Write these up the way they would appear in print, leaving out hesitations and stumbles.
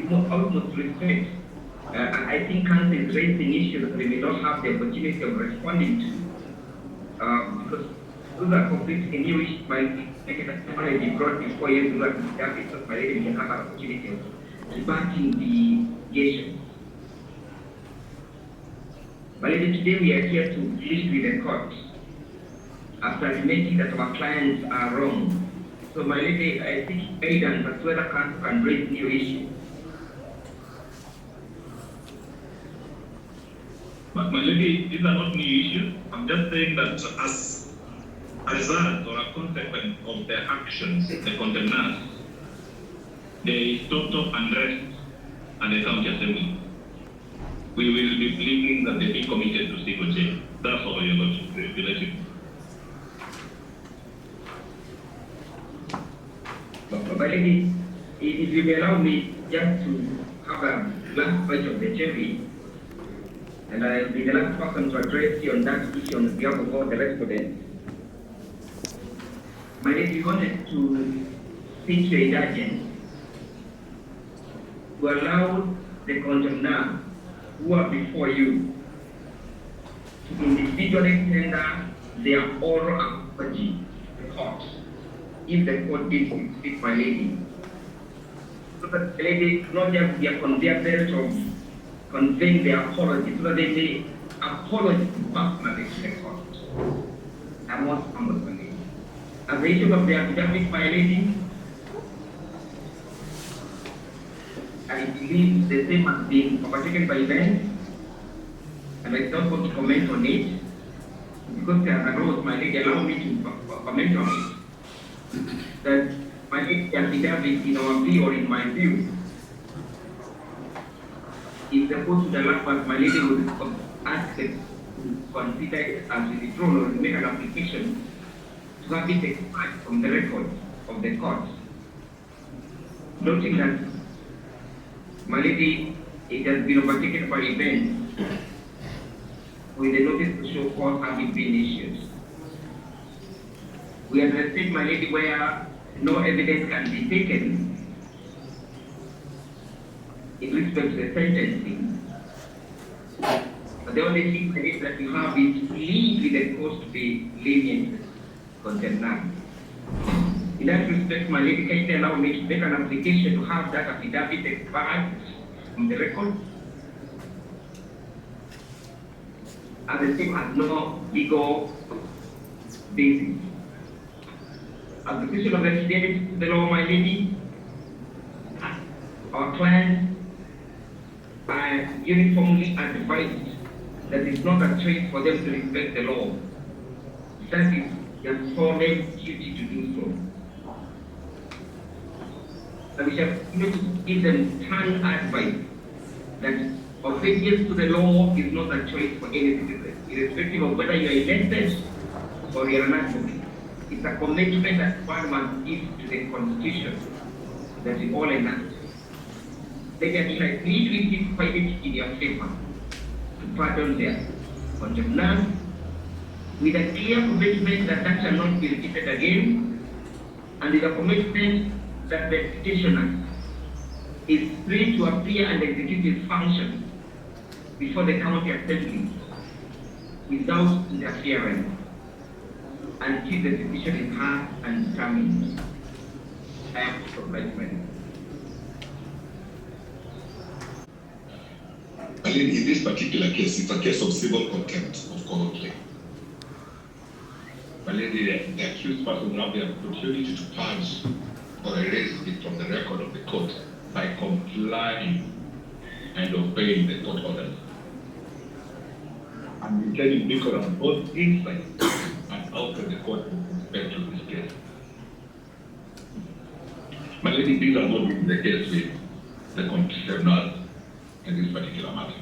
with utmost respect, I think counsel is raising issues that we may not have the opportunity of responding to, because those are completely new issues. My already brought before you to that because my lady will have an opportunity of rebutting the issues. My lady, today we are here to plead with the court after admitting that our clients are wrong. So my lady, I think guidance as whether counsel can raise new issues. But my lady, these are not new issues. I'm just saying that as a result or a consequence of their actions, the condemners, there is total unrest at the county assembly. We will be pleading that they be committed to civil jail. That's all you're going to regulate. But lady, if you will allow me just to have a last bite of the cherry, and I'll be the last person to address you on that issue on behalf of all the respondents. My lady, we wanted to speak to a judge to allow the condemned who are before you to individually tender their oral apology to the court, if the court did speak, my lady. So that the lady not just be a conveyor of conveying their apology, so that they may apologize personally to the court. I'm most humble, my lady. As the issue of the affidavit, my lady, I believe the same has been overtaken by events, and I don't want to comment on it, because there are laws, my lady, allow me to comment on it. That my lady, the affidavit, in our view or in my view, is supposed to the last part, my lady would ask to consider it as withdrawn or make an application to have it extract from the record of the court. Noting that, my lady, it has been overtaken by events with a notice to show cause having been issued. We have received, my lady, where no evidence can be taken in respect to the sentencing. But the only thing that you have is to leave with the court to be lenient condemned. In that respect, my lady, can you allow me to make an application to have that affidavit expired from the record? As the same has no legal basis. Application of the affidavit to the law, my lady, our clients are uniformly advised that it's not a choice for them to respect the law. That is their solemn duty to do so. And we shall give them stern advice that obedience to the law is not a choice for any citizen, irrespective of whether you are elected or you are an advocate. It's a commitment that one must give to the Constitution that we all enact. They can try plead with fight it in your favor to pardon their condemned with a clear commitment that that shall not be repeated again, and with a commitment that the petitioner is free to appear and execute his functions before the county assembly without interference until the petition is heard and determined. I am obliged. In this particular case, it's a case of civil contempt of court claim. But the accused person will have the opportunity to purge or erase it from the record of the court by complying and obeying the court orders. I'm intending to be on both inside and outside the court with respect to this case. My lady, these are not the case with the constitutional in this particular matter.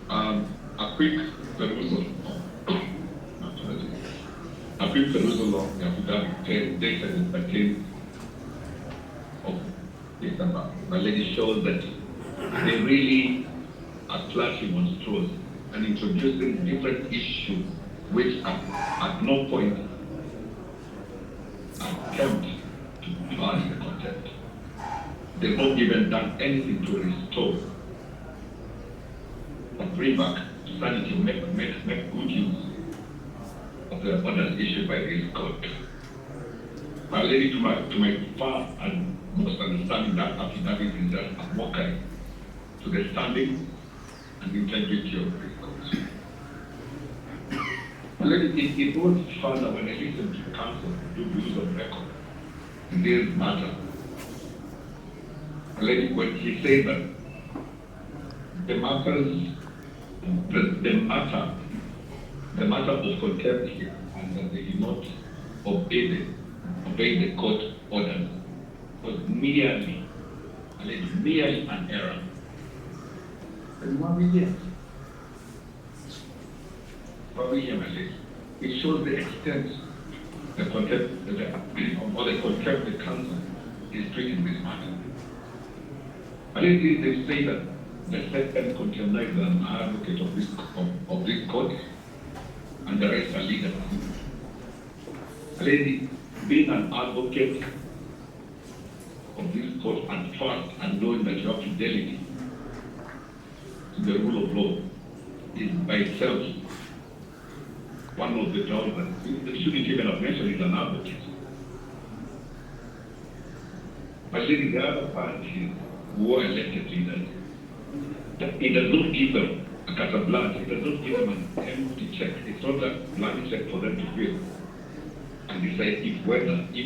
A quick perusal of the affidavit dated the 13th of December. My lady shows that they really are slightly monstrous and introducing different issues which at no point attempt to pass the contempt. they've not even done anything to restore or bring back to sanity, make good use of the orders issued by this court. My lady, to my far and most understanding, that affidavit is just a mockery to the standing and integrity of this court. My lady, it goes further when I listen to counsel do use of record in this matter. My lady, when he said that the matter of contempt here, and that they did not obey the court orders, was merely an error. And what we get? What we hear, my lady, it shows the extent the contempt, the contempt the council is treating this matter. My lady, they say that the second contender is an advocate of this court, and the rest are leaders. My lady, being an advocate of this court and trust and knowing that you have fidelity to the rule of law is by itself one of the jobs that you shouldn't even have mentioned is an advocate. But the other part is who are elected leaders. It does not give them a carte blanche, it does not give them an empty check. It's not a blank check for them to fill and decide if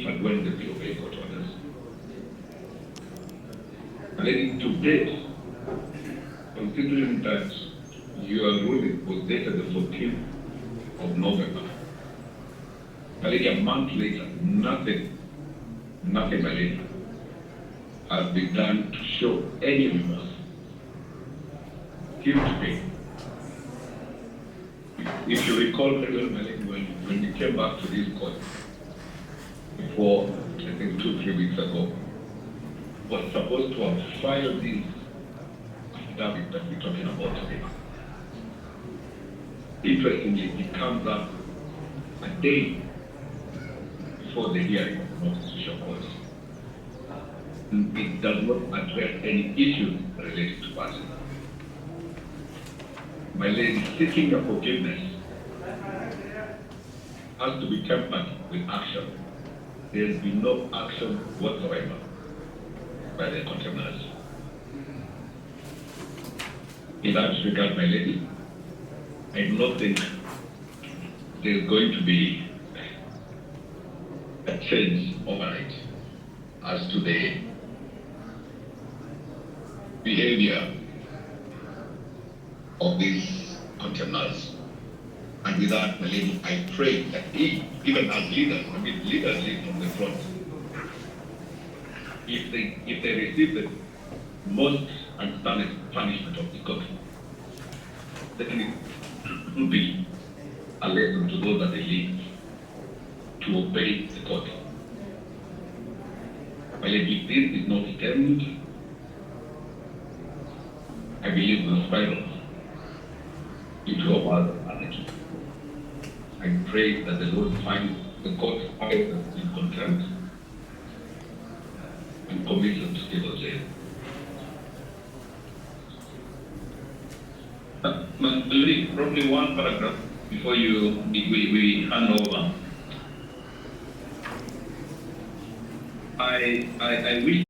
and when they will obey court orders. And to date, considering that your ruling was dated the 14th of November, a month later, nothing, my lady, has been done to show any remorse. Give to me. If you recall, when we came back to this court before, I think 2-3 weeks ago, was supposed to have filed this affidavit that we're talking about today. Interestingly, it comes up a day before the hearing of the Constitutional Court. It does not address any issues related to parties. My lady, seeking your forgiveness has to be tempered with action. There has been no action whatsoever by the contemners. In that regard, my lady, I do not think there is going to be a change overnight as to the behavior of these contemners. And with that, my lady, I pray that even as leaders, leaders lead from the front, if they receive the most understanding punishment of the court, then it will be a lesson to those that they lead to obey the court. My lady, if this is not stemmed, I believe will spiral into a world of anarchy. I pray that the Lord finds the court finds us in contempt and commits them to civil jail. Probably one paragraph before we hand over. I wish